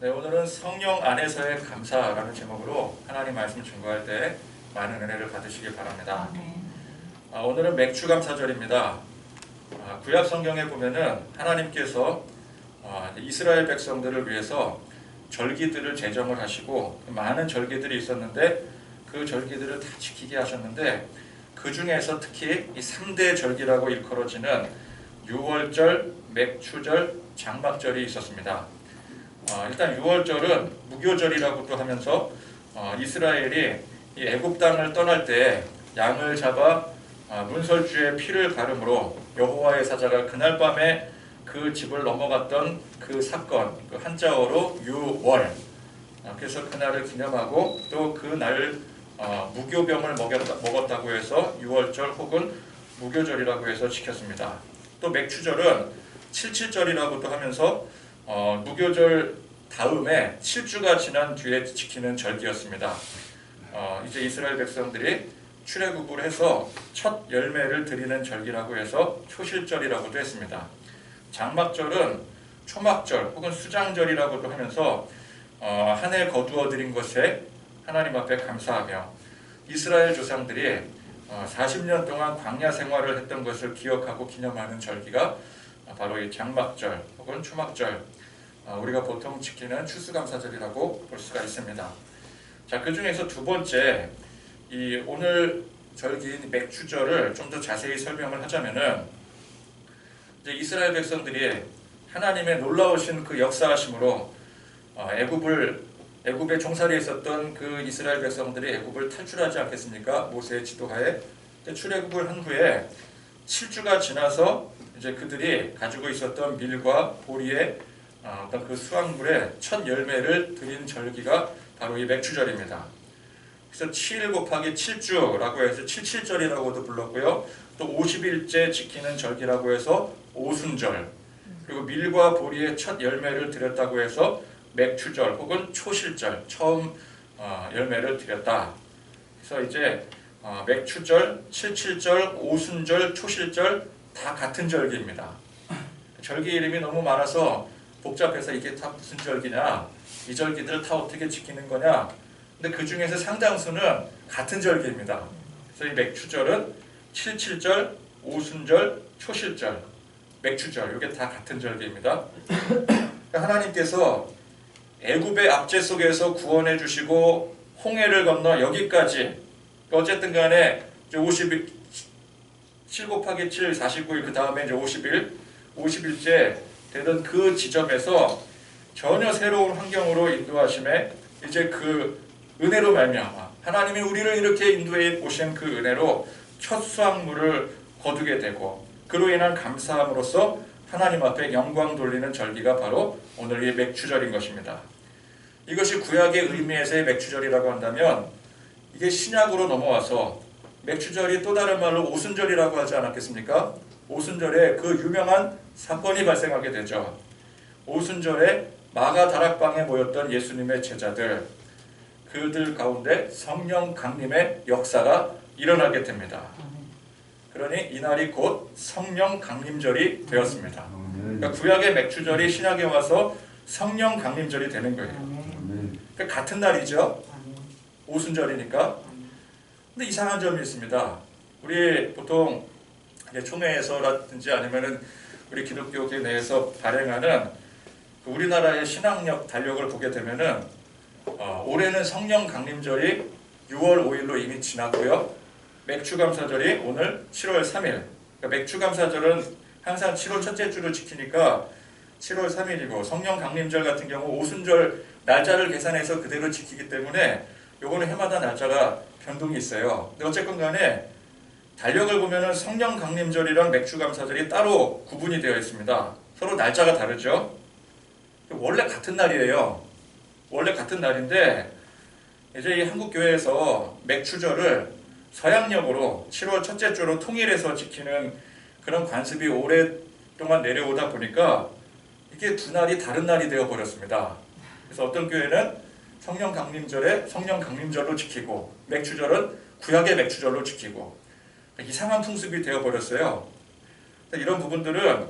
네, 오늘은 성령 안에서의 감사라는 제목으로 하나님 말씀 증거할 때 많은 은혜를 받으시길 바랍니다. 오늘은 맥추감사절입니다. 구약 성경에 보면은 하나님께서 이스라엘 백성들을 위해서 절기들을 제정을 하시고 많은 절기들이 있었는데 그 절기들을 다 지키게 하셨는데 그 중에서 특히 이 3대 절기라고 일컬어지는 유월절, 맥추절, 장막절이 있었습니다. 일단 유월절은 무교절이라고도 하면서 이스라엘이 이 애굽 땅을 떠날 때 양을 잡아 문설주의 피를 가름으로 여호와의 사자가 그날 밤에 그 집을 넘어갔던 그 사건, 그 한자어로 유월. 그래서 그날을 기념하고 또 그날 무교병을 먹었다고 해서 유월절 혹은 무교절이라고 해서 지켰습니다. 또 맥추절은 칠칠절이라고도 하면서 무교절 다음에 7주가 지난 뒤에 지키는 절기였습니다. 이제 이스라엘 백성들이 출애굽을 해서 첫 열매를 드리는 절기라고 해서 초실절이라고도 했습니다. 장막절은 초막절 혹은 수장절이라고도 하면서 한 해 거두어 드린 것에 하나님 앞에 감사하며 이스라엘 조상들이 40년 동안 광야 생활을 했던 것을 기억하고 기념하는 절기가 바로 이 장막절 혹은 초막절, 우리가 보통 지키는 추수감사절이라고 볼 수가 있습니다. 자, 그 중에서 두 번째, 이 오늘 절기인 맥추절을 좀 더 자세히 설명을 하자면은 이제 이스라엘 백성들이 하나님의 놀라우신 그 역사하심으로 애굽에 종살이에 있었던 그 이스라엘 백성들이 애굽을 탈출하지 않겠습니까? 모세의 지도하에. 출애굽을 한 후에 7주가 지나서 이제 그들이 가지고 있었던 밀과 보리의 어떤 그 수확물의 첫 열매를 드린 절기가 바로 이 맥추절입니다. 그래서 7 곱하기 7주라고 해서 77절이라고도 불렀고요. 또 50일째 지키는 절기라고 해서 오순절, 그리고 밀과 보리의 첫 열매를 드렸다고 해서 맥추절 혹은 초실절, 처음 열매를 드렸다. 그래서 이제 맥추절, 칠칠절, 오순절, 초실절 다 같은 절기입니다. 절기 이름이 너무 많아서 복잡해서 이게 다 무슨 절기냐, 이 절기들을 다 어떻게 지키는 거냐. 근데 그 중에서 상당수는 같은 절기입니다. 그래서 이 맥추절은 칠칠절, 오순절, 초실절, 맥추절, 이게 다 같은 절기입니다. 하나님께서 애굽의 압제 속에서 구원해 주시고 홍해를 건너 여기까지, 어쨌든 간에 50일, 7 곱하기 7, 49일, 그 다음에 이제 50일째 되던 그 지점에서 전혀 새로운 환경으로 인도하심에 이제 그 은혜로 말미암아 하나님이 우리를 이렇게 인도해 오신 그 은혜로 첫 수확물을 거두게 되고 그로 인한 감사함으로써 하나님 앞에 영광 돌리는 절기가 바로 오늘 이 맥추절인 것입니다. 이것이 구약의 의미에서의 맥추절이라고 한다면 이게 신약으로 넘어와서 맥추절이 또 다른 말로 오순절이라고 하지 않았겠습니까? 오순절에 그 유명한 사건이 발생하게 되죠. 오순절에 마가 다락방에 모였던 예수님의 제자들, 그들 가운데 성령 강림의 역사가 일어나게 됩니다. 그러니 이날이 곧 성령 강림절이 되었습니다. 그러니까 구약의 맥추절이 신약에 와서 성령 강림절이 되는 거예요. 그러니까 같은 날이죠. 오순절이니까. 근데 이상한 점이 있습니다. 우리 보통 총회에서라든지 아니면은 우리 기독교계 내에서 발행하는 우리나라의 신학력 달력을 보게 되면은 올해는 성령 강림절이 6월 5일로 이미 지났고요. 맥추감사절이 오늘 7월 3일. 그러니까 맥추감사절은 항상 7월 첫째 주로 지키니까 7월 3일이고 성령 강림절 같은 경우 오순절 날짜를 계산해서 그대로 지키기 때문에 요거는 해마다 날짜가 변동이 있어요. 근데 어쨌건 간에 달력을 보면은 성령 강림절이랑 맥추감사절이 따로 구분이 되어 있습니다. 서로 날짜가 다르죠. 원래 같은 날이에요. 원래 같은 날인데 이제 이 한국교회에서 맥추절을 서양력으로 7월 첫째 주로 통일해서 지키는 그런 관습이 오랫동안 내려오다 보니까 이게 두 날이 다른 날이 되어버렸습니다. 그래서 어떤 교회는 성령 강림절에 성령 강림절로 지키고 맥추절은 구약의 맥추절로 지키고 이상한 풍습이 되어버렸어요. 이런 부분들은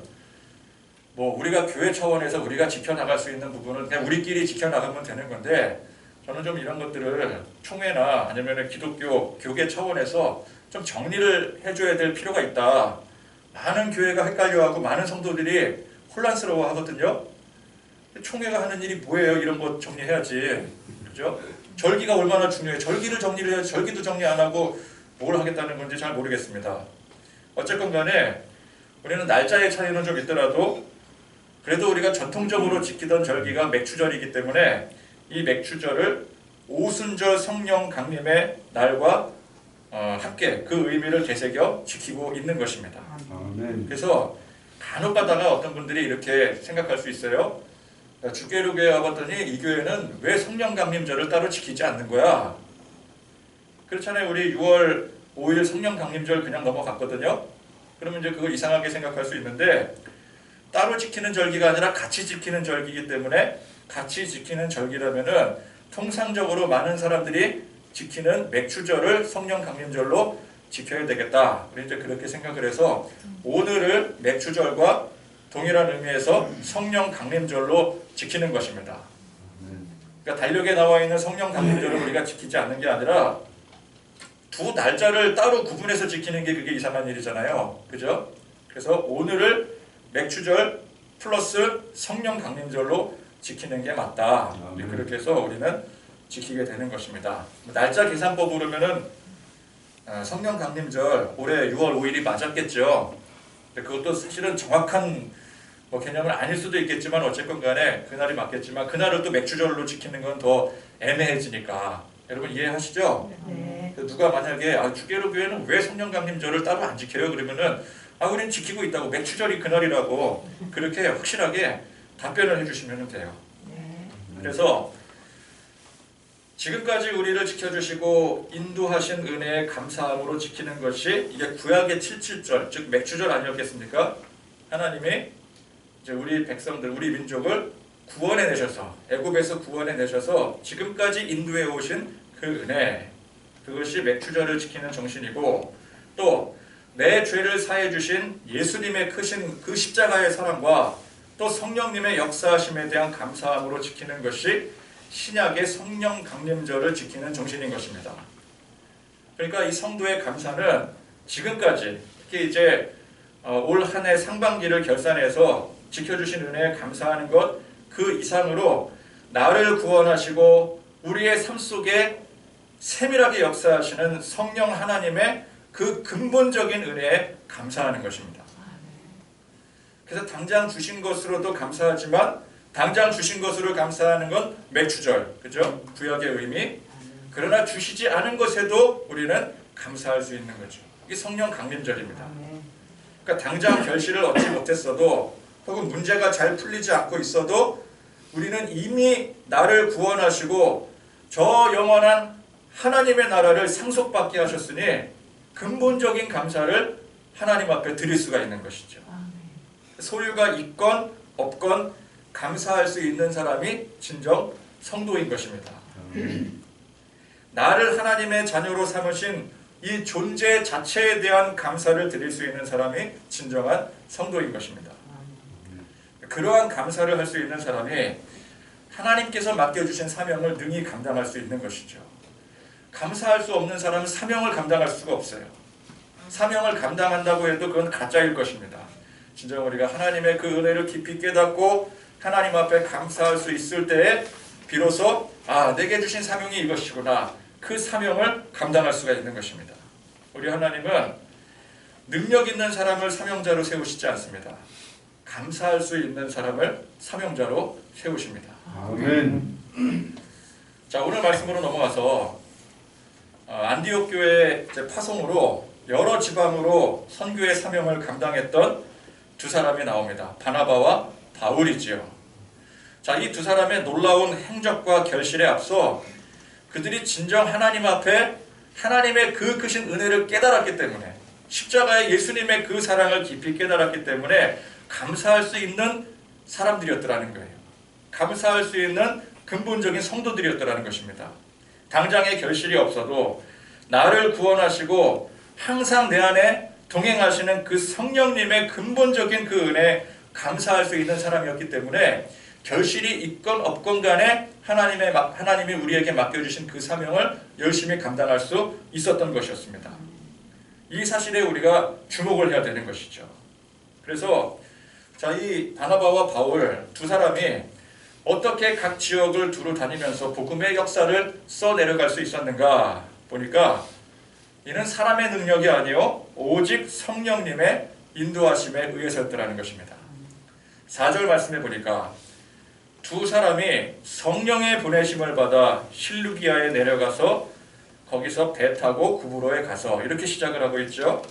뭐 우리가 교회 차원에서 우리가 지켜나갈 수 있는 부분은 그냥 우리끼리 지켜나가면 되는 건데, 저는 좀 이런 것들을 총회나 아니면 기독교 교계 차원에서 좀 정리를 해줘야 될 필요가 있다. 많은 교회가 헷갈려하고 많은 성도들이 혼란스러워 하거든요. 총회가 하는 일이 뭐예요? 이런 거 정리해야지. 그죠? 절기가 얼마나 중요해. 절기를 정리를 해야지. 절기도 정리 안 하고 뭘 하겠다는 건지 잘 모르겠습니다. 어쨌건 간에 우리는 날짜의 차이는 좀 있더라도 그래도 우리가 전통적으로 지키던 절기가 맥추절이기 때문에 이 맥추절을 오순절 성령 강림의 날과 함께 그 의미를 되새겨 지키고 있는 것입니다. 아멘. 그래서 간혹 가다가 어떤 분들이 이렇게 생각할 수 있어요. 주계로교회 와봤더니 이 교회는 왜 성령 강림절을 따로 지키지 않는 거야? 그렇잖아요. 우리 6월 5일 성령 강림절 그냥 넘어갔거든요. 그러면 이제 그걸 이상하게 생각할 수 있는데, 따로 지키는 절기가 아니라 같이 지키는 절기이기 때문에 같이 지키는 절기라면은 통상적으로 많은 사람들이 지키는 맥추절을 성령 강림절로 지켜야 되겠다. 우리 이제 그렇게 생각을 해서 오늘을 맥추절과 동일한 의미에서 성령 강림절로 지키는 것입니다. 그러니까 달력에 나와 있는 성령 강림절을 우리가 지키지 않는 게 아니라 두 날짜를 따로 구분해서 지키는 게 그게 이상한 일이잖아요. 그죠? 그래서 오늘을 맥추절 플러스 성령 강림절로 지키는 게 맞다. 그렇게 해서 우리는 지키게 되는 것입니다. 날짜 계산법으로 보면은 성령 강림절 올해 6월 5일이 맞았겠죠. 그것도 사실은 정확한 개념은 아닐 수도 있겠지만 어쨌건 간에 그날이 맞겠지만 그날을 또 맥추절로 지키는 건 더 애매해지니까 여러분 이해하시죠? 네. 누가 만약에 주계로 교회는 왜 성령 강림절을 따로 안 지켜요? 그러면은 우리는 지키고 있다고, 맥추절이 그날이라고 그렇게 확실하게 답변을 해주시면 돼요. 네. 그래서 지금까지 우리를 지켜주시고 인도하신 은혜에 감사함으로 지키는 것이 이게 구약의 77절, 즉 맥추절 아니었겠습니까? 하나님이 이제 우리 백성들, 우리 민족을 구원해 내셔서, 애굽에서 구원해 내셔서 지금까지 인도해 오신 그 은혜, 그것이 맥추절을 지키는 정신이고, 또 내 죄를 사해 주신 예수님의 크신 그 십자가의 사랑과 또 성령님의 역사하심에 대한 감사함으로 지키는 것이 신약의 성령 강림절을 지키는 정신인 것입니다. 그러니까 이 성도의 감사는 지금까지, 특히 이제 올 한 해 상반기를 결산해서 지켜주신 은혜에 감사하는 것 그 이상으로 나를 구원하시고 우리의 삶 속에 세밀하게 역사하시는 성령 하나님의 그 근본적인 은혜에 감사하는 것입니다. 그래서 당장 주신 것으로도 감사하지만 당장 주신 것으로 감사하는 건 맥추절, 그죠? 구약의 의미. 그러나 주시지 않은 것에도 우리는 감사할 수 있는 거죠. 이게 성령 강림절입니다. 그러니까 당장 결실을 얻지 못했어도 혹은 문제가 잘 풀리지 않고 있어도 우리는 이미 나를 구원하시고 저 영원한 하나님의 나라를 상속받게 하셨으니 근본적인 감사를 하나님 앞에 드릴 수가 있는 것이죠. 소유가 있건 없건 감사할 수 있는 사람이 진정 성도인 것입니다. 나를 하나님의 자녀로 삼으신 이 존재 자체에 대한 감사를 드릴 수 있는 사람이 진정한 성도인 것입니다. 그러한 감사를 할 수 있는 사람이 하나님께서 맡겨주신 사명을 능히 감당할 수 있는 것이죠. 감사할 수 없는 사람은 사명을 감당할 수가 없어요. 사명을 감당한다고 해도 그건 가짜일 것입니다. 진정 우리가 하나님의 그 은혜를 깊이 깨닫고 하나님 앞에 감사할 수 있을 때에 비로소 내게 주신 사명이 이것이구나, 그 사명을 감당할 수가 있는 것입니다. 우리 하나님은 능력 있는 사람을 사명자로 세우시지 않습니다. 감사할 수 있는 사람을 사명자로 세우십니다. 아멘. 자, 오늘 말씀으로 넘어가서 안디옥 교회 파송으로 여러 지방으로 선교의 사명을 감당했던 두 사람이 나옵니다. 바나바와 바울이지요. 자, 이 두 사람의 놀라운 행적과 결실에 앞서 그들이 진정 하나님 앞에 하나님의 그 크신 은혜를 깨달았기 때문에, 십자가의 예수님의 그 사랑을 깊이 깨달았기 때문에 감사할 수 있는 사람들이었더라는 거예요. 감사할 수 있는 근본적인 성도들이었더라는 것입니다. 당장의 결실이 없어도 나를 구원하시고 항상 내 안에 동행하시는 그 성령님의 근본적인 그 은혜에 감사할 수 있는 사람이었기 때문에 결실이 있건 없건 간에 하나님이 우리에게 맡겨주신 그 사명을 열심히 감당할 수 있었던 것이었습니다. 이 사실에 우리가 주목을 해야 되는 것이죠. 그래서 이 바나바와 바울 두 사람이 어떻게 각 지역을 두루 다니면서 복음의 역사를 써내려갈 수 있었는가 보니까 이는 사람의 능력이 아니요 오직 성령님의 인도하심에 의해서였더라는 것입니다. 4절 말씀해 보니까 두 사람이 성령의 보내심을 받아 실루기아에 내려가서 거기서 배 타고 구브로에 가서 이렇게 시작을 하고 있죠.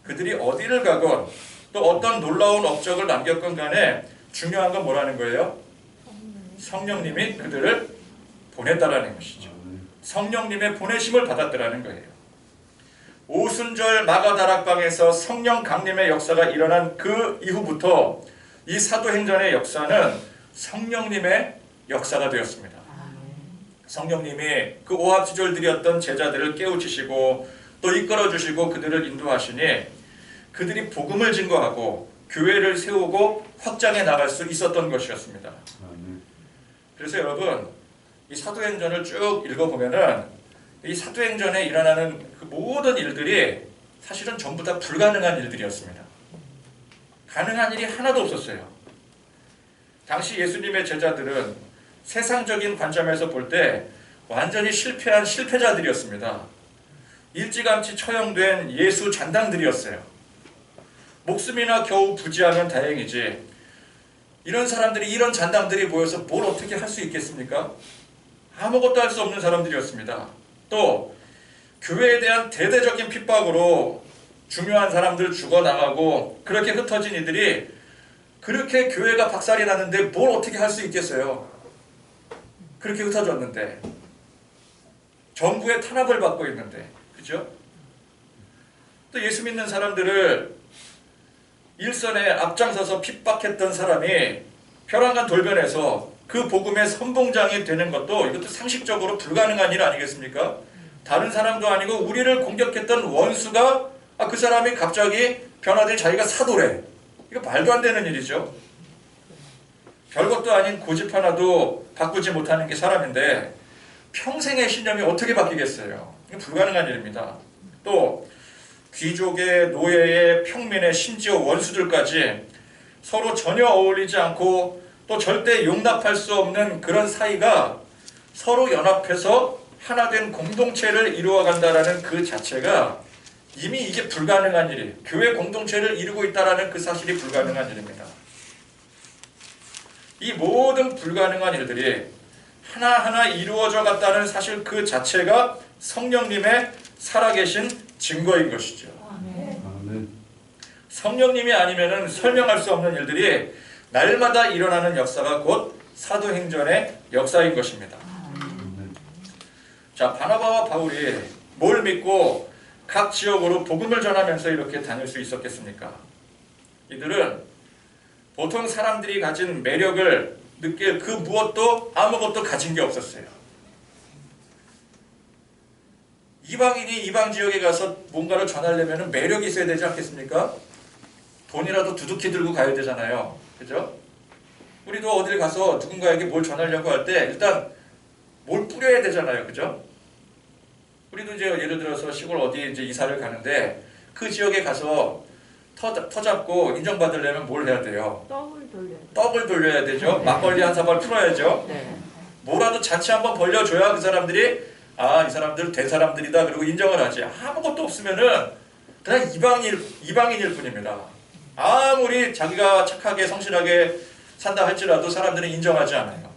그들이 어디를 가건 또 어떤 놀라운 업적을 남겼건 간에 중요한 건 뭐라는 거예요? 성령님이 그들을 보냈다라는 것이죠. 성령님의 보내심을 받았더라는 거예요. 오순절 마가다락방에서 성령 강림의 역사가 일어난 그 이후부터 이 사도행전의 역사는 성령님의 역사가 되었습니다. 성령님이 그 오합지졸들이었던 제자들을 깨우치시고 또 이끌어주시고 그들을 인도하시니 그들이 복음을 증거하고 교회를 세우고 확장해 나갈 수 있었던 것이었습니다. 그래서 여러분 이 사도행전을 쭉 읽어보면은 이 사도행전에 일어나는 그 모든 일들이 사실은 전부 다 불가능한 일들이었습니다. 가능한 일이 하나도 없었어요. 당시 예수님의 제자들은 세상적인 관점에서 볼 때 완전히 실패한 실패자들이었습니다. 일찌감치 처형된 예수 잔당들이었어요. 목숨이나 겨우 부지하면 다행이지 이런 사람들이 이런 잔당들이 모여서 뭘 어떻게 할 수 있겠습니까? 아무것도 할 수 없는 사람들이었습니다. 또 교회에 대한 대대적인 핍박으로 중요한 사람들 죽어나가고 그렇게 흩어진 이들이 그렇게 교회가 박살이 났는데 뭘 어떻게 할 수 있겠어요? 그렇게 흩어졌는데 정부의 탄압을 받고 있는데 그죠? 또 예수 믿는 사람들을 일선에 앞장서서 핍박했던 사람이 벼랑간 돌변해서 그 복음의 선봉장이 되는 것도 이것도 상식적으로 불가능한 일 아니겠습니까? 다른 사람도 아니고 우리를 공격했던 원수가 그 사람이 갑자기 변화된 자기가 사도래. 이거 말도 안 되는 일이죠. 별것도 아닌 고집 하나도 바꾸지 못하는 게 사람인데 평생의 신념이 어떻게 바뀌겠어요? 이거 불가능한 일입니다. 또 귀족의, 노예의, 평민의, 심지어 원수들까지 서로 전혀 어울리지 않고 또 절대 용납할 수 없는 그런 사이가 서로 연합해서 하나된 공동체를 이루어간다라는 그 자체가 이미 이게 불가능한 일이 교회 공동체를 이루고 있다라는 그 사실이 불가능한 일입니다. 이 모든 불가능한 일들이 하나하나 이루어져 갔다는 사실 그 자체가 성령님의 살아계신 증거인 것이죠. 아멘. 성령님이 아니면은 설명할 수 없는 일들이 날마다 일어나는 역사가 곧 사도행전의 역사인 것입니다. 자, 바나바와 바울이 뭘 믿고 각 지역으로 복음을 전하면서 이렇게 다닐 수 있었겠습니까? 이들은 보통 사람들이 가진 매력을 느낄 그 무엇도 아무것도 가진 게 없었어요. 이방인이 이방 지역에 가서 뭔가를 전하려면 매력이 있어야 되지 않겠습니까? 돈이라도 두둑히 들고 가야 되잖아요. 그죠? 우리도 어딜 가서 누군가에게 뭘 전하려고 할 때 일단 뭘 뿌려야 되잖아요. 그죠? 우리도 이제 예를 들어서 시골 어디 이제 이사를 가는데 그 지역에 가서 터 잡고 인정받으려면 뭘 해야 돼요? 떡을 돌려야 되죠. 네. 막걸리 한 사발 풀어야죠. 네. 뭐라도 잔치 한번 벌려줘야 그 사람들이 이 사람들 된 사람들이다 그리고 인정을 하지. 아무것도 없으면은 그냥 이방인일 뿐입니다. 아무리 자기가 착하게 성실하게 산다 할지라도 사람들은 인정하지 않아요.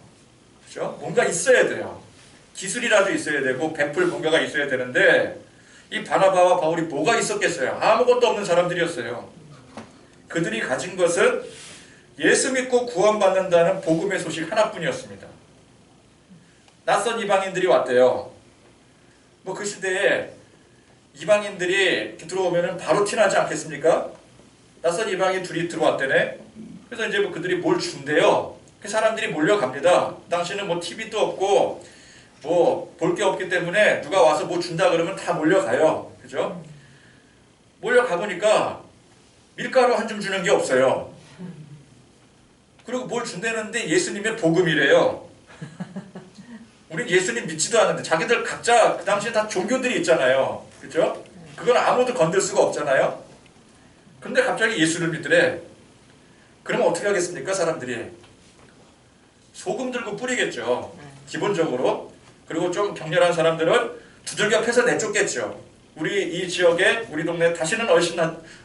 그렇죠? 뭔가 있어야 돼요. 기술이라도 있어야 되고 베풀 뭔가가 있어야 되는데 이 바나바와 바울이 뭐가 있었겠어요? 아무것도 없는 사람들이었어요. 그들이 가진 것은 예수 믿고 구원받는다는 복음의 소식 하나뿐이었습니다. 낯선 이방인들이 왔대요. 뭐 그 시대에 이방인들이 이렇게 들어오면 바로 티나지 않겠습니까? 낯선 이방인 둘이 들어왔대네. 그래서 이제 뭐 그들이 뭘 준대요. 그 사람들이 몰려갑니다. 당시는 뭐 TV도 없고 뭐 볼 게 없기 때문에 누가 와서 뭐 준다 그러면 다 몰려가요. 그죠? 몰려가 보니까 밀가루 한 줌 주는 게 없어요. 그리고 뭘 준다는데 예수님의 복음이래요. 우리 예수님 믿지도 않는데 자기들 각자 그 당시에 다 종교들이 있잖아요. 그죠? 그건 아무도 건들 수가 없잖아요. 근데 갑자기 예수를 믿으래. 그러면 어떻게 하겠습니까, 사람들이? 소금 들고 뿌리겠죠. 기본적으로. 그리고 좀 격렬한 사람들은 두들겨 패서 내쫓겠죠. 우리 이 지역에 우리 동네 다시는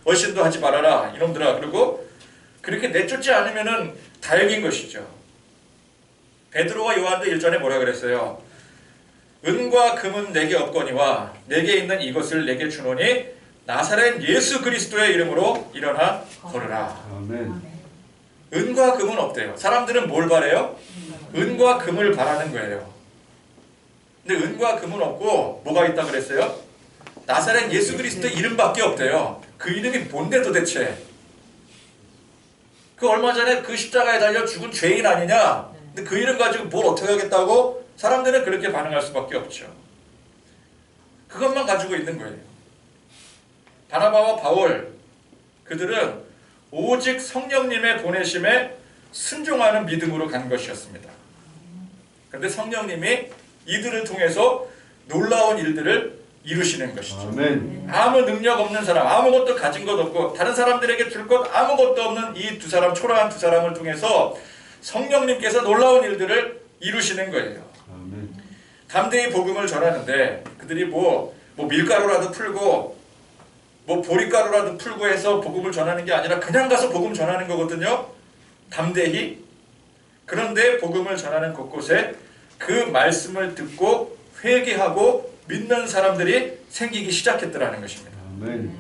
얼씬도 하지 말아라 이놈들아. 그리고 그렇게 내쫓지 않으면은 다행인 것이죠. 베드로와 요한도 일전에 뭐라 그랬어요? 은과 금은 내게 없거니와 내게 있는 이것을 내게 주노니 나사렛 예수 그리스도의 이름으로 일어나 걸으라. 아멘. 은과 금은 없대요. 사람들은 뭘 바래요? 은과 금을 바라는 거예요. 근데 은과 금은 없고 뭐가 있다 그랬어요? 나사렛 예수 그리스도의 이름밖에 없대요. 그 이름이 뭔데 도대체? 그 얼마 전에 그 십자가에 달려 죽은 죄인 아니냐? 근데 그 이름 가지고 뭘 어떻게 하겠다고? 사람들은 그렇게 반응할 수밖에 없죠. 그것만 가지고 있는 거예요. 바나바와 바울, 그들은 오직 성령님의 보내심에 순종하는 믿음으로 간 것이었습니다. 그런데 성령님이 이들을 통해서 놀라운 일들을 이루시는 것이죠. 아멘. 아무 능력 없는 사람, 아무것도 가진 것 없고 다른 사람들에게 줄 것 아무것도 없는 이 두 사람, 초라한 두 사람을 통해서 성령님께서 놀라운 일들을 이루시는 거예요. 아멘. 담대히 복음을 전하는데 그들이 뭐 밀가루라도 풀고 뭐 보리가루라도 풀고 해서 복음을 전하는 게 아니라 그냥 가서 복음 전하는 거거든요. 담대히. 그런데 복음을 전하는 곳곳에 그 말씀을 듣고 회개하고 믿는 사람들이 생기기 시작했더라는 것입니다. 아멘.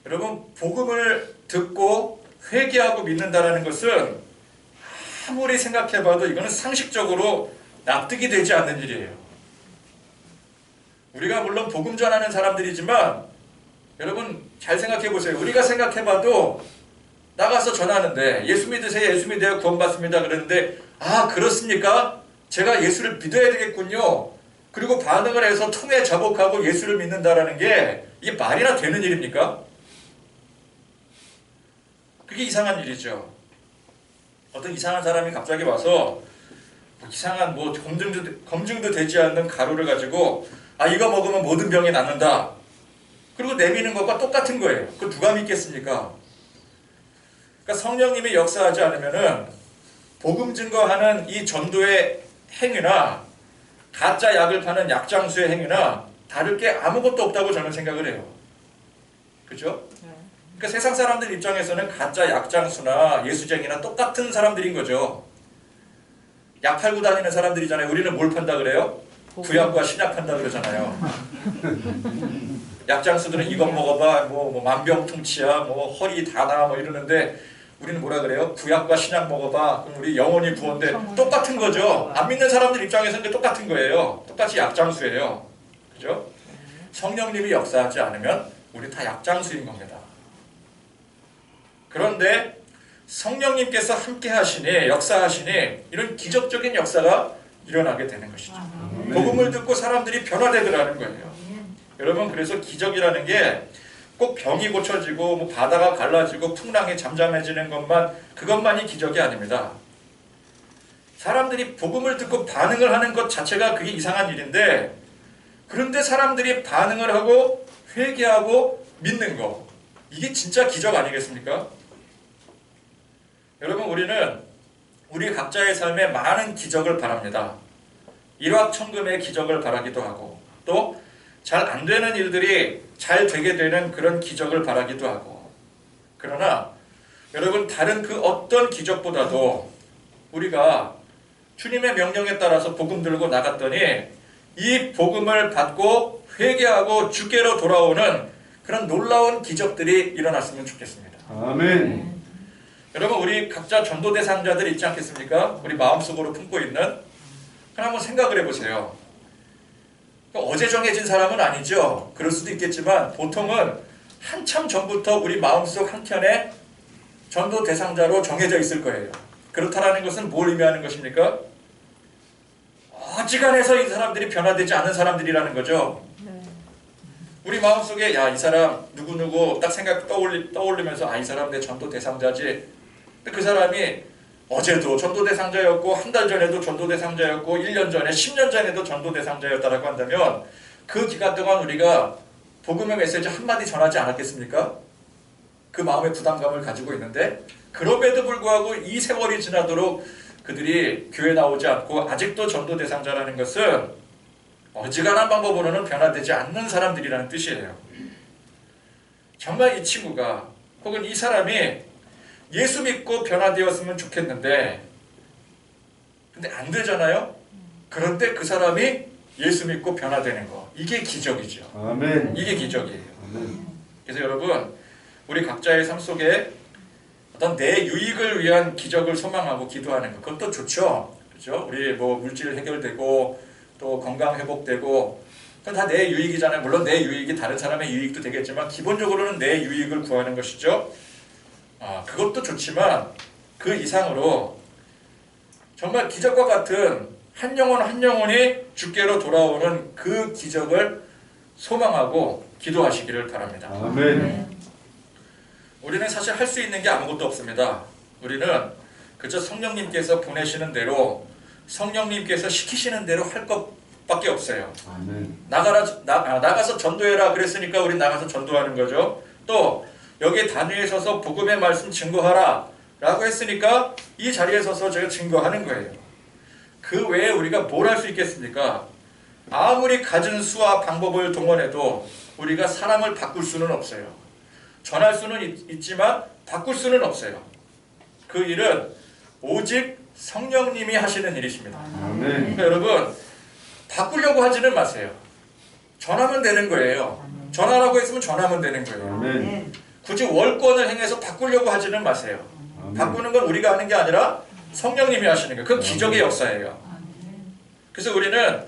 여러분, 복음을 듣고 회개하고 믿는다는 것은 아무리 생각해봐도 이거는 상식적으로 납득이 되지 않는 일이에요. 우리가 물론 복음 전하는 사람들이지만 여러분 잘 생각해 보세요. 우리가 생각해봐도 나가서 전하는데 예수 믿으세요, 예수 믿어요, 구원받습니다 그러는데 아 그렇습니까? 제가 예수를 믿어야 되겠군요. 그리고 반응을 해서 통에 자복하고 예수를 믿는다라는 게 이게 말이나 되는 일입니까? 그게 이상한 일이죠. 어떤 이상한 사람이 갑자기 와서 이상한 검증도 되지 않는 가루를 가지고 아 이거 먹으면 모든 병이 낫는다. 그리고 내미는 것과 똑같은 거예요. 그거 누가 믿겠습니까? 그러니까 성령님이 역사하지 않으면은 복음 증거하는 이 전도의 행위나 가짜 약을 파는 약장수의 행위나 다를 게 아무것도 없다고 저는 생각을 해요. 그죠? 그러니까 세상 사람들 입장에서는 가짜 약장수나 예수쟁이나 똑같은 사람들인 거죠. 약 팔고 다니는 사람들이잖아요. 우리는 뭘 판다 그래요? 구약과 신약 판다 그러잖아요. 약장수들은 이것 먹어봐, 뭐 만병통치야, 뭐 허리 다나 뭐 이러는데 우리는 뭐라 그래요? 구약과 신약 먹어봐. 그럼 우리 영혼이 구원돼. 똑같은 거죠. 안 믿는 사람들 입장에서는 똑같은 거예요. 똑같이 약장수예요. 그죠? 성령님이 역사하지 않으면 우리 다 약장수인 겁니다. 그런데 성령님께서 함께 하시니 역사하시니 이런 기적적인 역사가 일어나게 되는 것이죠. 복음을 듣고 사람들이 변화되더라는 거예요. 여러분 그래서 기적이라는 게 꼭 병이 고쳐지고 뭐 바다가 갈라지고 풍랑이 잠잠해지는 그것만이 기적이 아닙니다. 사람들이 복음을 듣고 반응을 하는 것 자체가 그게 이상한 일인데 그런데 사람들이 반응을 하고 회개하고 믿는 거 이게 진짜 기적 아니겠습니까? 여러분 우리는 우리 각자의 삶에 많은 기적을 바랍니다. 일확천금의 기적을 바라기도 하고 또 잘 안 되는 일들이 잘 되게 되는 그런 기적을 바라기도 하고 그러나 여러분 다른 그 어떤 기적보다도 우리가 주님의 명령에 따라서 복음 들고 나갔더니 이 복음을 받고 회개하고 주께로 돌아오는 그런 놀라운 기적들이 일어났으면 좋겠습니다. 아멘. 여러분 우리 각자 전도 대상자들 있지 않겠습니까? 우리 마음속으로 품고 있는 그럼 한번 생각을 해보세요. 어제 정해진 사람은 아니죠. 그럴 수도 있겠지만 보통은 한참 전부터 우리 마음속 한켠에 전도 대상자로 정해져 있을 거예요. 그렇다라는 것은 뭘 의미하는 것입니까? 어지간해서 이 사람들이 변화되지 않은 사람들이라는 거죠. 우리 마음속에 야, 이 사람 누구누구 딱 생각 떠올리면서 아, 이 사람 내 전도 대상자지. 근데 그 사람이 어제도 전도 대상자였고 한 달 전에도 전도 대상자였고 1년 전에 10년 전에도 전도 대상자였다라고 한다면 그 기간 동안 우리가 복음의 메시지 한마디 전하지 않았겠습니까? 그 마음의 부담감을 가지고 있는데 그럼에도 불구하고 이 세월이 지나도록 그들이 교회 나오지 않고 아직도 전도 대상자라는 것은 어지간한 방법으로는 변화되지 않는 사람들이라는 뜻이에요. 정말 이 친구가 혹은 이 사람이 예수 믿고 변화되었으면 좋겠는데 근데 안 되잖아요. 그런데 그 사람이 예수 믿고 변화되는 거, 이게 기적이죠. 아멘. 이게 기적이에요. 아멘. 그래서 여러분, 우리 각자의 삶 속에 어떤 내 유익을 위한 기적을 소망하고 기도하는 것, 그것도 좋죠. 그렇죠? 우리 뭐 물질 해결되고 또 건강 회복되고 그건 다 내 유익이잖아요. 물론 내 유익이 다른 사람의 유익도 되겠지만 기본적으로는 내 유익을 구하는 것이죠. 그것도 좋지만 그 이상으로 정말 기적과 같은 한 영혼 한 영혼이 주께로 돌아오는 그 기적을 소망하고 기도하시기를 바랍니다. 아멘. 우리는 사실 할 수 있는 게 아무것도 없습니다. 우리는 그저 성령님께서 보내시는 대로 성령님께서 시키시는 대로 할 것밖에 없어요. 아멘. 나가서 전도해라 그랬으니까 우리 나가서 전도하는 거죠. 또 여기 단위에 서서 복음의 말씀 증거하라 라고 했으니까 이 자리에 서서 제가 증거하는 거예요. 그 외에 우리가 뭘 할 수 있겠습니까? 아무리 가진 수와 방법을 동원해도 우리가 사람을 바꿀 수는 없어요. 전할 수는 있지만 바꿀 수는 없어요. 그 일은 오직 성령님이 하시는 일이십니다. 아멘. 그러니까 여러분, 바꾸려고 하지는 마세요. 전하면 되는 거예요. 전하라고 했으면 전하면 되는 거예요. 아멘. 굳이 월권을 행해서 바꾸려고 하지는 마세요. 아멘. 바꾸는 건 우리가 하는 게 아니라 성령님이 하시는 거예요. 그건 기적의 역사예요. 그래서 우리는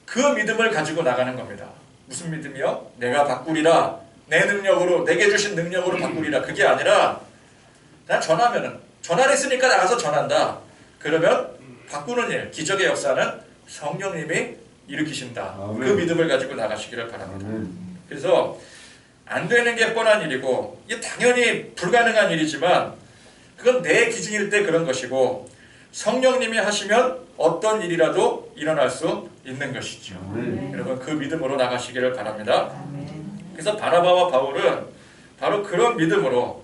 그 믿음을 가지고 나가는 겁니다. 무슨 믿음이요? 내가 바꾸리라. 내 능력으로, 내게 주신 능력으로 바꾸리라. 그게 아니라 난 전화를 했으니까 나가서 전한다. 그러면 바꾸는 일, 기적의 역사는 성령님이 일으키신다. 아멘. 그 믿음을 가지고 나가시기를 바랍니다. 아멘. 그래서 안 되는 게 뻔한 일이고 이게 당연히 불가능한 일이지만 그건 내 기준일 때 그런 것이고 성령님이 하시면 어떤 일이라도 일어날 수 있는 것이죠. 아멘. 여러분 그 믿음으로 나가시기를 바랍니다. 그래서 바나바와 바울은 바로 그런 믿음으로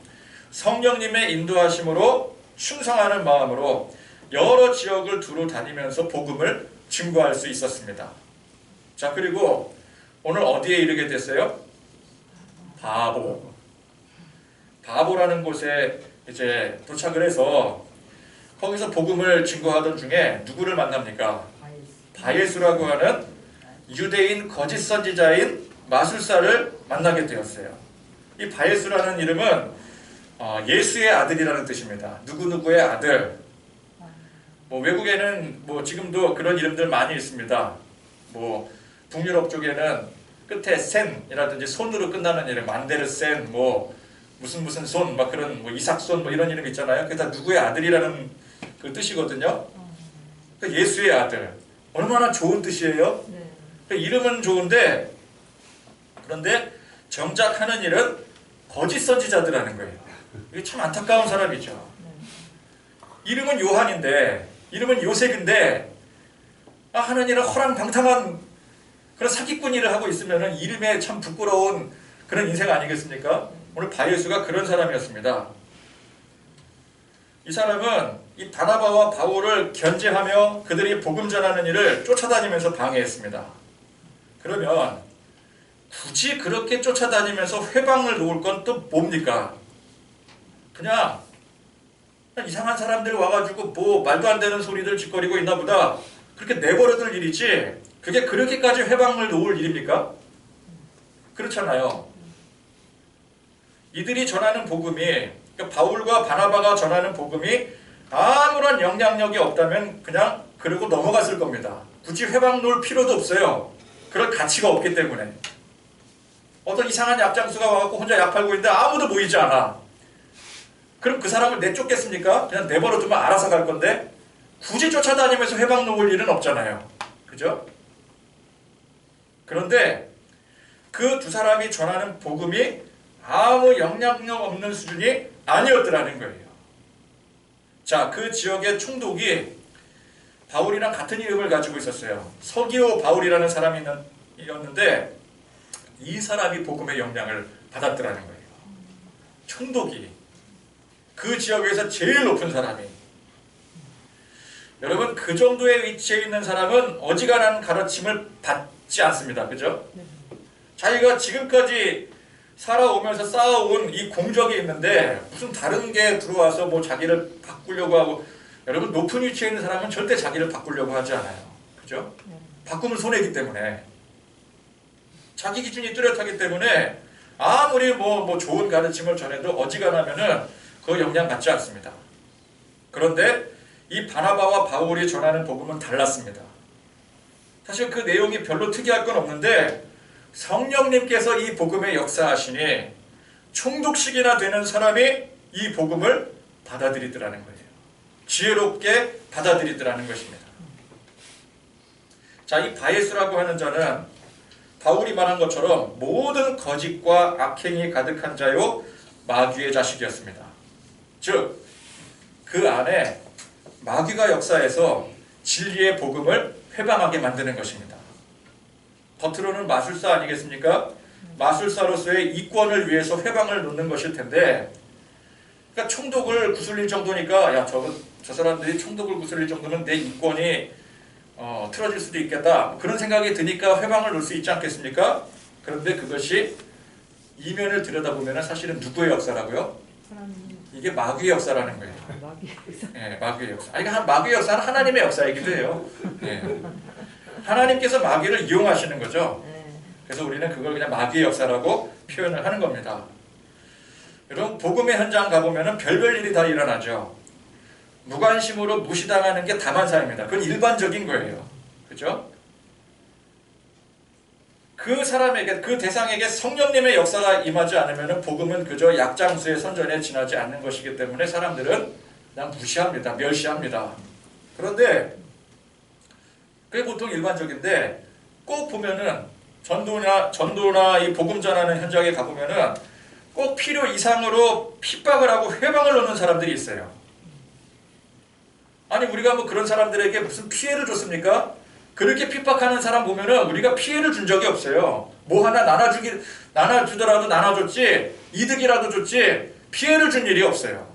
성령님의 인도하심으로 충성하는 마음으로 여러 지역을 두루 다니면서 복음을 증거할 수 있었습니다. 자, 그리고 오늘 어디에 이르게 됐어요? 바보라는 곳에 이제 도착을 해서 거기서 복음을 증거하던 중에 누구를 만납니까? 바예수라고 하는 유대인 거짓 선지자인 마술사를 만나게 되었어요. 이 바예수라는 이름은 예수의 아들이라는 뜻입니다. 누구누구의 아들. 뭐 외국에는 뭐 지금도 그런 이름들 많이 있습니다. 뭐 북유럽 쪽에는 끝에 센이라든지 손으로 끝나는 이름, 만데르센, 뭐 무슨 손, 막 그런 뭐 이삭손 뭐 이런 이름 있잖아요. 그게 다 누구의 아들이라는 그 뜻이거든요. 그러니까 예수의 아들. 얼마나 좋은 뜻이에요. 그러니까 이름은 좋은데 그런데 정작 하는 일은 거짓 선지자들하는 거예요. 이게 참 안타까운 사람이죠. 이름은 요한인데, 이름은 요셉인데, 하는 일은 허랑방탕한 그런 사기꾼 일을 하고 있으면 이름에 참 부끄러운 그런 인생 아니겠습니까? 오늘 바예수가 그런 사람이었습니다. 이 사람은 이 바나바와 바울을 견제하며 그들이 복음 전하는 일을 쫓아다니면서 방해했습니다. 그러면 굳이 그렇게 쫓아다니면서 회방을 놓을 건 또 뭡니까? 그냥 이상한 사람들 와가지고 뭐 말도 안 되는 소리들 짓거리고 있나 보다 그렇게 내버려둘 일이지 그게 그렇게까지 회방을 놓을 일입니까? 그렇잖아요. 이들이 전하는 복음이 그러니까 바울과 바나바가 전하는 복음이 아무런 영향력이 없다면 그냥 그러고 넘어갔을 겁니다. 굳이 회방 놓을 필요도 없어요. 그럴 가치가 없기 때문에. 어떤 이상한 약장수가 와갖고 혼자 약 팔고 있는데 아무도 보이지 않아. 그럼 그 사람을 내쫓겠습니까? 그냥 내버려두면 알아서 갈 건데 굳이 쫓아다니면서 회방 놓을 일은 없잖아요. 그죠? 그런데 그 두 사람이 전하는 복음이 아무 영향력 없는 수준이 아니었더라는 거예요. 자, 그 지역의 총독이 바울이랑 같은 이름을 가지고 있었어요. 서기오 바울이라는 사람이었는데 이 사람이 복음의 영향을 받았더라는 거예요. 총독이 그 지역에서 제일 높은 사람이. 여러분, 그 정도의 위치에 있는 사람은 어지간한 가르침을 받지 않습니다. 그죠? 자기가 지금까지 살아오면서 쌓아온 이 공적이 있는데 무슨 다른 게 들어와서 뭐 자기를 바꾸려고 하고, 여러분, 높은 위치에 있는 사람은 절대 자기를 바꾸려고 하지 않아요. 그죠? 바꾸면 손해이기 때문에, 자기 기준이 뚜렷하기 때문에 아무리 뭐 좋은 가르침을 전해도 어지간하면은 그 영향 받지 않습니다. 그런데 이 바나바와 바울이 전하는 복음은 달랐습니다. 사실 그 내용이 별로 특이할 건 없는데 성령님께서 이 복음에 역사하시니 총독식이나 되는 사람이 이 복음을 받아들이더라는 거예요. 지혜롭게 받아들이더라는 것입니다. 자, 이 바예수라고 하는 자는 바울이 말한 것처럼 모든 거짓과 악행이 가득한 자요 마귀의 자식이었습니다. 즉, 그 안에 마귀가 역사해서 진리의 복음을 회방하게 만드는 것입니다. 겉으로는 마술사 아니겠습니까? 마술사로서의 이권을 위해서 회방을 놓는 것일 텐데, 그러니까 총독을 구슬릴 정도니까, 야, 저 사람들이 총독을 구슬릴 정도면 내 이권이 틀어질 수도 있겠다, 그런 생각이 드니까 회방을 놓을 수 있지 않겠습니까? 그런데 그것이 이면을 들여다보면 사실은 누구의 역사라고요? 이게 마귀의 역사라는 거예요. 마귀의 역사. 네, 마귀의 역사. 아니, 마귀의 역사는 하나님의 역사이기도 해요. 네. 하나님께서 마귀를 이용하시는 거죠. 그래서 우리는 그걸 그냥 마귀의 역사라고 표현을 하는 겁니다. 여러분, 복음의 현장 가보면 별별 일이 다 일어나죠. 무관심으로 무시당하는 게 다만사입니다. 그건 일반적인 거예요. 그죠? 그 사람에게, 그 대상에게 성령님의 역사가 임하지 않으면 복음은 그저 약장수의 선전에 지나지 않는 것이기 때문에 사람들은 그냥 무시합니다. 멸시합니다. 그런데 그게 보통 일반적인데, 꼭 보면은 전도나 이 복음 전하는 현장에 가보면은 꼭 필요 이상으로 핍박을 하고 회방을 놓는 사람들이 있어요. 아니, 우리가 뭐 그런 사람들에게 무슨 피해를 줬습니까? 그렇게 핍박하는 사람 보면은 우리가 피해를 준 적이 없어요. 뭐 하나 나눠주더라도 나눠줬지, 이득이라도 줬지, 피해를 준 일이 없어요.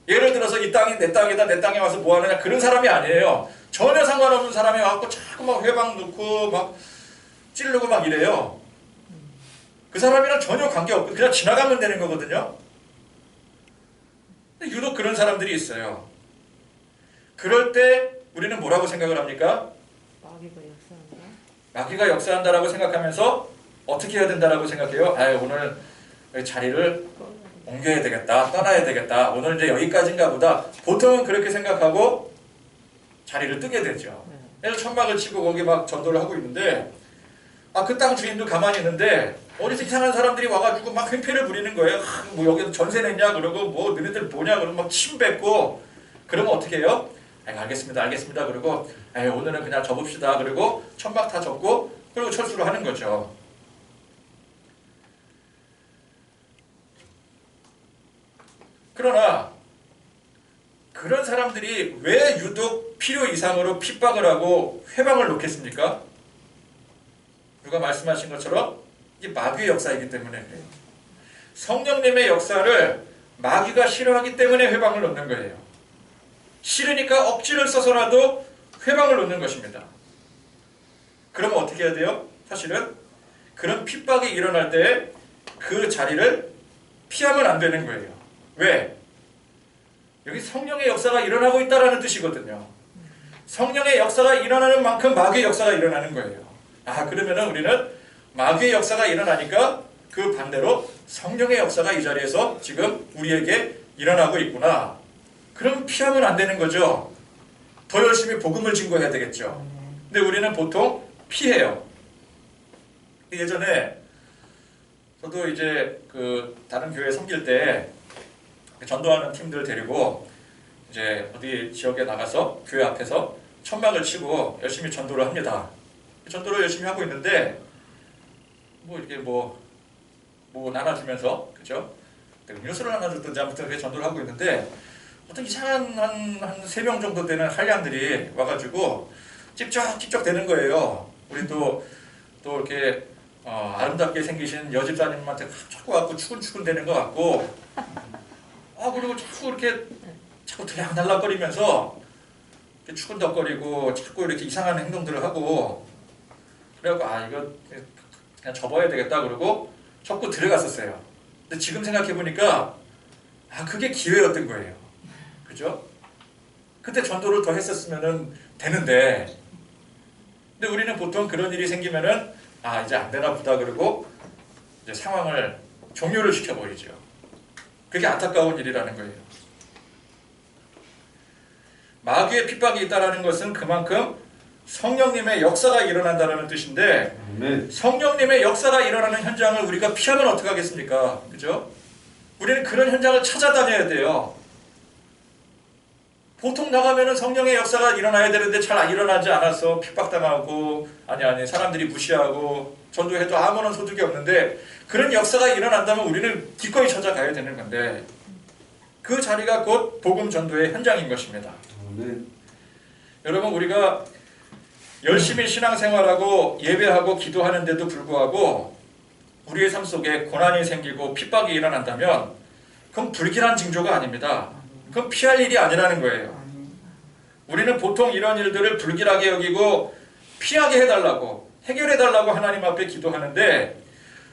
예를 들어서 이 땅이 내 땅이다, 내 땅에 와서 뭐 하느냐, 그런 사람이 아니에요. 전혀 상관없는 사람이 와서 자꾸 막 회방 놓고 막 찌르고 막 이래요. 그 사람이랑 전혀 관계없고 그냥 지나가면 되는 거거든요. 근데 유독 그런 사람들이 있어요. 그럴 때 우리는 뭐라고 생각을 합니까? 마귀가 역사한다. 마귀가 역사한다라고 생각하면서 어떻게 해야 된다라고 생각해요? 아유, 오늘 자리를 옮겨야 되겠다, 떠나야 되겠다, 오늘 이제 여기까지인가 보다. 보통은 그렇게 생각하고 자리를 뜨게 되죠. 그래서 천막을 치고 거기 막 전도를 하고 있는데, 그 땅 주인도 가만히 있는데 어디서 이상한 사람들이 와가지고 막 횡패를 부리는 거예요. 뭐 여기서 전세 냈냐 그러고, 뭐 너희들 뭐냐 그러고 막 침 뱉고. 그러면 어떻게 해요? 알겠습니다. 그리고 오늘은 그냥 접읍시다. 그리고 천막 다 접고 그리고 철수를 하는 거죠. 그러나 그런 사람들이 왜 유독 필요 이상으로 핍박을 하고 회방을 놓겠습니까? 누가 말씀하신 것처럼 이게 마귀의 역사이기 때문에 그래요. 성령님의 역사를 마귀가 싫어하기 때문에 회방을 놓는 거예요. 싫으니까 억지를 써서라도 회방을 놓는 것입니다. 그러면 어떻게 해야 돼요? 사실은 그런 핍박이 일어날 때 그 자리를 피하면 안 되는 거예요. 왜? 여기 성령의 역사가 일어나고 있다는 뜻이거든요. 성령의 역사가 일어나는 만큼 마귀의 역사가 일어나는 거예요. 그러면 우리는 마귀의 역사가 일어나니까 그 반대로 성령의 역사가 이 자리에서 지금 우리에게 일어나고 있구나. 그럼 피하면 안 되는 거죠. 더 열심히 복음을 증거해야 되겠죠. 근데 우리는 보통 피해요. 예전에 저도 이제 그 다른 교회 섬길 때 전도하는 팀들 데리고 이제 어디 지역에 나가서 교회 앞에서 천막을 치고 열심히 전도를 합니다. 전도를 열심히 하고 있는데 뭐 이렇게 뭐 나눠주면서, 그죠? 음료수를 나눠줬든지 아무튼 그렇게 전도를 하고 있는데 어떤 이상한 한 3명 정도 되는 한량들이 와가지고 찝쩍찝쩍 되는 거예요. 우리도 또 이렇게 아름답게 생기신 여집사님한테 자꾸 갖고 추근추근 되는 것 같고, 그리고 자꾸 이렇게 자꾸 들락날락거리면서 추근덕거리고 자꾸 이렇게 이상한 행동들을 하고, 그래갖고 이거 그냥 접어야 되겠다 그러고 접고 들어갔었어요. 근데 지금 생각해 보니까 그게 기회였던 거예요. 그죠? 그때 전도를 더 했었으면 되는데, 근데 우리는 보통 그런 일이 생기면은 이제 안 되나 보다 그러고 이제 상황을 종료를 시켜버리죠. 그게 안타까운 일이라는 거예요. 마귀의 핍박이 있다라는 것은 그만큼 성령님의 역사가 일어난다는 뜻인데, 아멘. 성령님의 역사가 일어나는 현장을 우리가 피하면 어떻게 하겠습니까? 그죠? 우리는 그런 현장을 찾아다녀야 돼요. 보통 나가면은 성령의 역사가 일어나야 되는데 잘 안 일어나지 않아서 핍박당하고, 아니 사람들이 무시하고, 전도해도 아무런 소득이 없는데, 그런 역사가 일어난다면 우리는 기꺼이 찾아가야 되는 건데, 그 자리가 곧 복음 전도의 현장인 것입니다. 아멘. 여러분, 우리가 열심히 신앙생활하고 예배하고 기도하는데도 불구하고 우리의 삶 속에 고난이 생기고 핍박이 일어난다면 그건 불길한 징조가 아닙니다. 그건 피할 일이 아니라는 거예요. 우리는 보통 이런 일들을 불길하게 여기고 피하게 해달라고, 해결해달라고 하나님 앞에 기도하는데,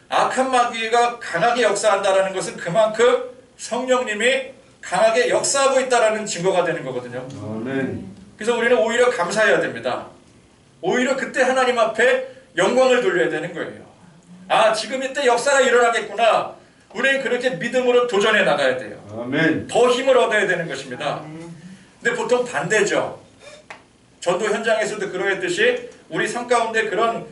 악한 마귀가 강하게 역사한다는 것은 그만큼 성령님이 강하게 역사하고 있다는 증거가 되는 거거든요. 아멘. 그래서 우리는 오히려 감사해야 됩니다. 오히려 그때 하나님 앞에 영광을 돌려야 되는 거예요. 지금 이때 역사가 일어나겠구나. 우리는 그렇게 믿음으로 도전해 나가야 돼요. 아멘. 더 힘을 얻어야 되는 것입니다. 근데 보통 반대죠. 전도 현장에서도 그러했듯이 우리 삶 가운데 그런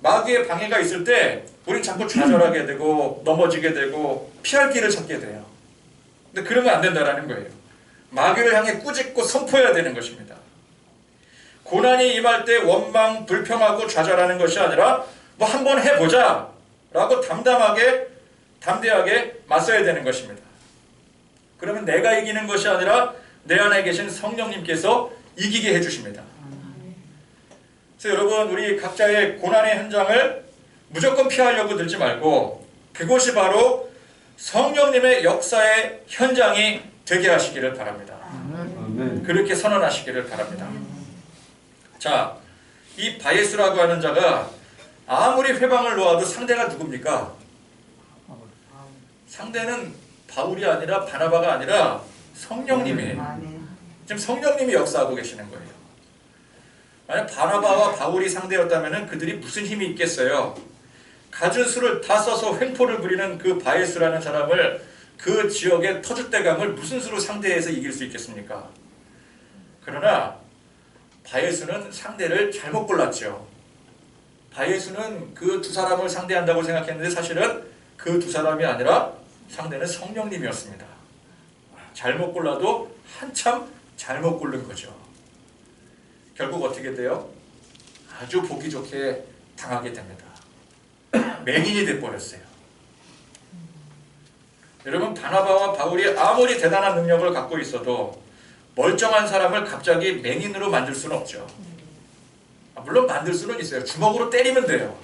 마귀의 방해가 있을 때 우리는 자꾸 좌절하게 되고 넘어지게 되고 피할 길을 찾게 돼요. 근데 그러면 안 된다는 거예요. 마귀를 향해 꾸짖고 선포해야 되는 것입니다. 고난이 임할 때 원망, 불평하고 좌절하는 것이 아니라 뭐 한번 해보자 라고 담대하게 맞서야 되는 것입니다. 그러면 내가 이기는 것이 아니라 내 안에 계신 성령님께서 이기게 해주십니다. 그래서 여러분, 우리 각자의 고난의 현장을 무조건 피하려고 들지 말고 그곳이 바로 성령님의 역사의 현장이 되게 하시기를 바랍니다. 아멘. 그렇게 선언하시기를 바랍니다. 자, 이 바예수라고 하는 자가 아무리 회방을 놓아도 상대가 누굽니까? 상대는 바울이 아니라 바나바가 아니라 성령님이에요. 지금 성령님이 역사하고 계시는 거예요. 만약 바나바와 바울이 상대였다면 그들이 무슨 힘이 있겠어요? 가진 수를 다 써서 횡포를 부리는 그 바예수라는 사람을, 그 지역의 터줏대감을 무슨 수로 상대해서 이길 수 있겠습니까? 그러나 바예수는 상대를 잘못 골랐죠. 바예수는 그 두 사람을 상대한다고 생각했는데 사실은 그 두 사람이 아니라 상대는 성령님이었습니다. 잘못 골라도 한참 잘못 고른 거죠. 결국 어떻게 돼요? 아주 보기 좋게 당하게 됩니다. 맹인이 돼버렸어요. 여러분, 바나바와 바울이 아무리 대단한 능력을 갖고 있어도 멀쩡한 사람을 갑자기 맹인으로 만들 수는 없죠. 물론 만들 수는 있어요. 주먹으로 때리면 돼요.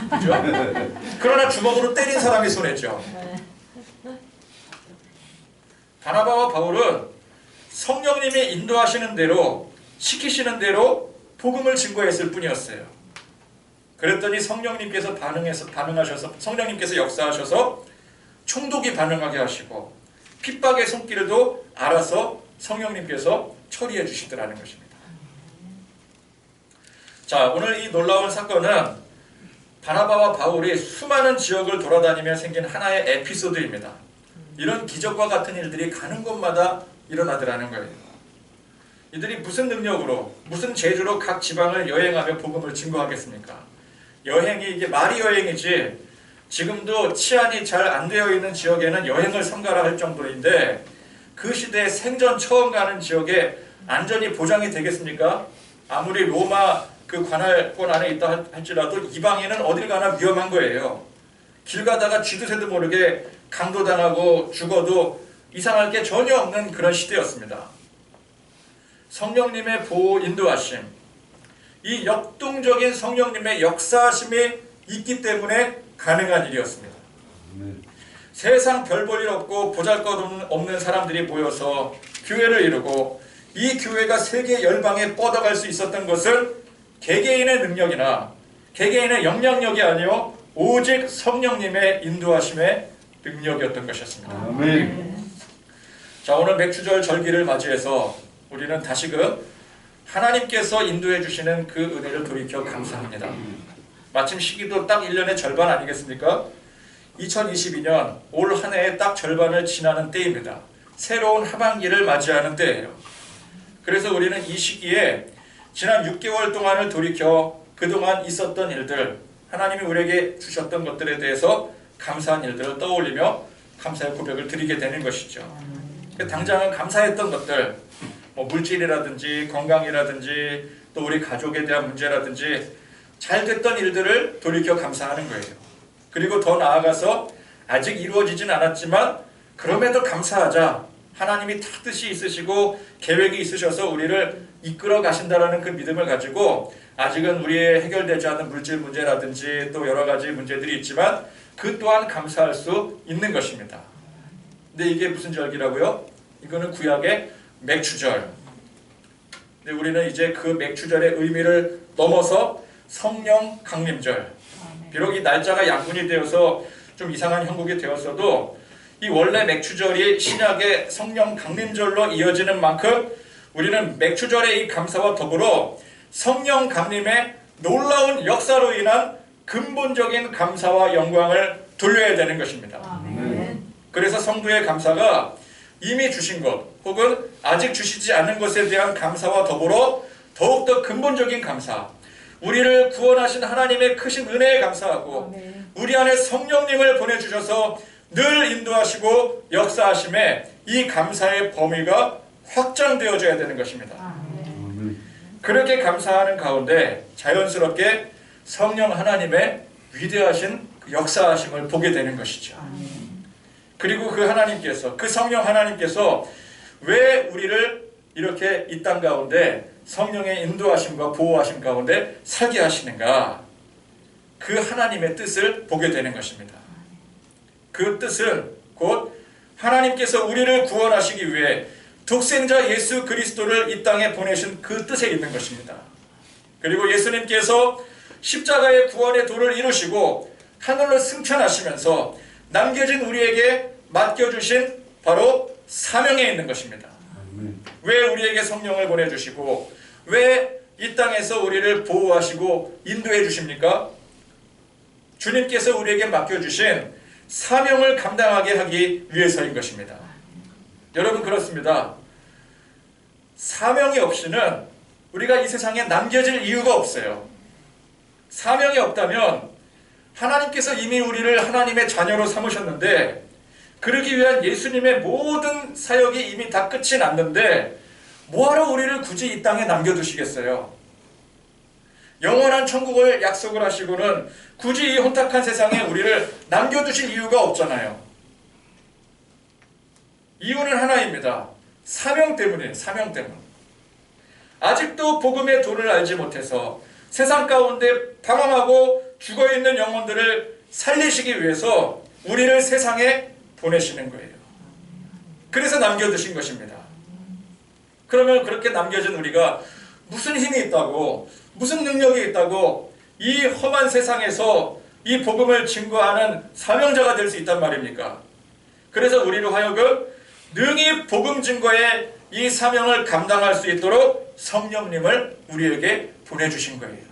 그죠? 그러나 주먹으로 때린 사람이 손해죠. 바나바와 바울은 성령님이 인도하시는 대로, 시키시는 대로 복음을 증거했을 뿐이었어요. 그랬더니 성령님께서 반응하셔서, 성령님께서 역사하셔서 총독이 반응하게 하시고 핍박의 손길도 알아서 성령님께서 처리해 주시더라는 것입니다. 자, 오늘 이 놀라운 사건은 바나바와 바울이 수많은 지역을 돌아다니며 생긴 하나의 에피소드입니다. 이런 기적과 같은 일들이 가는 곳마다 일어나더라는 거예요. 이들이 무슨 능력으로, 무슨 재주로 각 지방을 여행하며 복음을 증거하겠습니까? 여행이 이게 말이 여행이지, 지금도 치안이 잘 안 되어 있는 지역에는 여행을 삼가라 할 정도인데, 그 시대에 생전 처음 가는 지역에 안전이 보장이 되겠습니까? 아무리 로마 그 관할권 안에 있다 할지라도 이방인은 어딜 가나 위험한 거예요. 길 가다가 쥐도 새도 모르게 강도당하고 죽어도 이상할 게 전혀 없는 그런 시대였습니다. 성령님의 보호 인도하심, 이 역동적인 성령님의 역사하심이 있기 때문에 가능한 일이었습니다. 아멘. 세상 별 볼 일 없고 보잘것없는 사람들이 모여서 교회를 이루고 이 교회가 세계 열방에 뻗어갈 수 있었던 것을 개개인의 능력이나 개개인의 영향력이 아니요 오직 성령님의 인도하심의 능력이었던 것이었습니다. 아멘. 자, 오늘 맥주절 절기를 맞이해서 우리는 다시금 하나님께서 인도해 주시는 그 은혜를 돌이켜 감사합니다. 마침 시기도 딱 1년의 절반 아니겠습니까? 2022년 올 한 해의 딱 절반을 지나는 때입니다. 새로운 하반기를 맞이하는 때예요. 그래서 우리는 이 시기에 지난 6개월 동안을 돌이켜 그동안 있었던 일들, 하나님이 우리에게 주셨던 것들에 대해서 감사한 일들을 떠올리며 감사의 고백을 드리게 되는 것이죠. 당장은 감사했던 것들, 뭐 물질이라든지 건강이라든지 또 우리 가족에 대한 문제라든지 잘 됐던 일들을 돌이켜 감사하는 거예요. 그리고 더 나아가서 아직 이루어지진 않았지만 그럼에도 감사하자. 하나님이 뜻이 있으시고 계획이 있으셔서 우리를 이끌어 가신다라는 그 믿음을 가지고 아직은 우리의 해결되지 않은 물질 문제라든지 또 여러 가지 문제들이 있지만 그 또한 감사할 수 있는 것입니다. 근데 이게 무슨 절기라고요? 이거는 구약의 맥주절. 근데 우리는 이제 그 맥주절의 의미를 넘어서 성령 강림절. 비록 이 날짜가 약분이 되어서 좀 이상한 형국이 되었어도 이 원래 맥주절이 신약의 성령 강림절로 이어지는 만큼 우리는 맥주절의 이 감사와 더불어 성령 강림의 놀라운 역사로 인한 근본적인 감사와 영광을 돌려야 되는 것입니다. 아멘. 그래서 성도의 감사가 이미 주신 것 혹은 아직 주시지 않은 것에 대한 감사와 더불어 더욱더 근본적인 감사, 우리를 구원하신 하나님의 크신 은혜에 감사하고 아멘. 우리 안에 성령님을 보내주셔서 늘 인도하시고 역사하심에 이 감사의 범위가 확장되어져야 되는 것입니다. 아멘. 그렇게 감사하는 가운데 자연스럽게 성령 하나님의 위대하신 그 역사하심을 보게 되는 것이죠. 그리고 그 하나님께서, 그 성령 하나님께서 왜 우리를 이렇게 이 땅 가운데 성령의 인도하심과 보호하심 가운데 살게 하시는가? 그 하나님의 뜻을 보게 되는 것입니다. 그 뜻은 곧 하나님께서 우리를 구원하시기 위해 독생자 예수 그리스도를 이 땅에 보내신 그 뜻에 있는 것입니다. 그리고 예수님께서 십자가의 구원의 도를 이루시고 하늘로 승천하시면서 남겨진 우리에게 맡겨주신 바로 사명에 있는 것입니다. 왜 우리에게 성령을 보내주시고 왜 이 땅에서 우리를 보호하시고 인도해 주십니까? 주님께서 우리에게 맡겨주신 사명을 감당하게 하기 위해서인 것입니다. 여러분 그렇습니다. 사명이 없이는 우리가 이 세상에 남겨질 이유가 없어요. 사명이 없다면 하나님께서 이미 우리를 하나님의 자녀로 삼으셨는데 그러기 위한 예수님의 모든 사역이 이미 다 끝이 났는데 뭐하러 우리를 굳이 이 땅에 남겨두시겠어요? 영원한 천국을 약속을 하시고는 굳이 이 혼탁한 세상에 우리를 남겨두실 이유가 없잖아요. 이유는 하나입니다. 사명 때문이에요. 사명 때문. 아직도 복음의 도를 알지 못해서 세상 가운데 방황하고 죽어있는 영혼들을 살리시기 위해서 우리를 세상에 보내시는 거예요. 그래서 남겨두신 것입니다. 그러면 그렇게 남겨진 우리가 무슨 힘이 있다고, 무슨 능력이 있다고 이 험한 세상에서 이 복음을 증거하는 사명자가 될 수 있단 말입니까? 그래서 우리로 하여금 능히 복음 증거의 이 사명을 감당할 수 있도록 성령님을 우리에게 보내주신 거예요.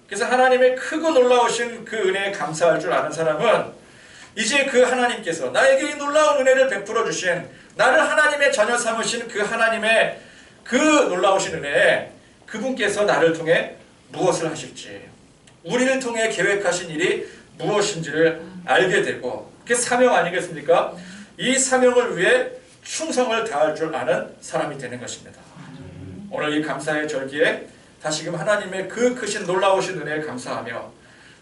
그래서 하나님의 크고 놀라우신 그 은혜에 감사할 줄 아는 사람은 이제 그 하나님께서 나에게 이 놀라운 은혜를 베풀어 주신, 나를 하나님의 자녀 삼으신 그 하나님의 그 놀라우신 은혜에 그분께서 나를 통해 무엇을 하실지, 우리를 통해 계획하신 일이 무엇인지를 알게 되고, 그게 사명 아니겠습니까? 이 사명을 위해 충성을 다할 줄 아는 사람이 되는 것입니다. 오늘 이 감사의 절기에 다시금 하나님의 그 크신 놀라우신 은혜에 감사하며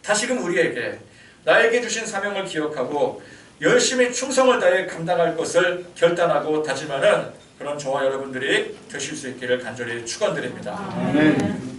다시금 우리에게 나에게 주신 사명을 기억하고 열심히 충성을 다해 감당할 것을 결단하고 다짐하는 그런 저와 여러분들이 되실 수 있기를 간절히 축원드립니다. 아멘.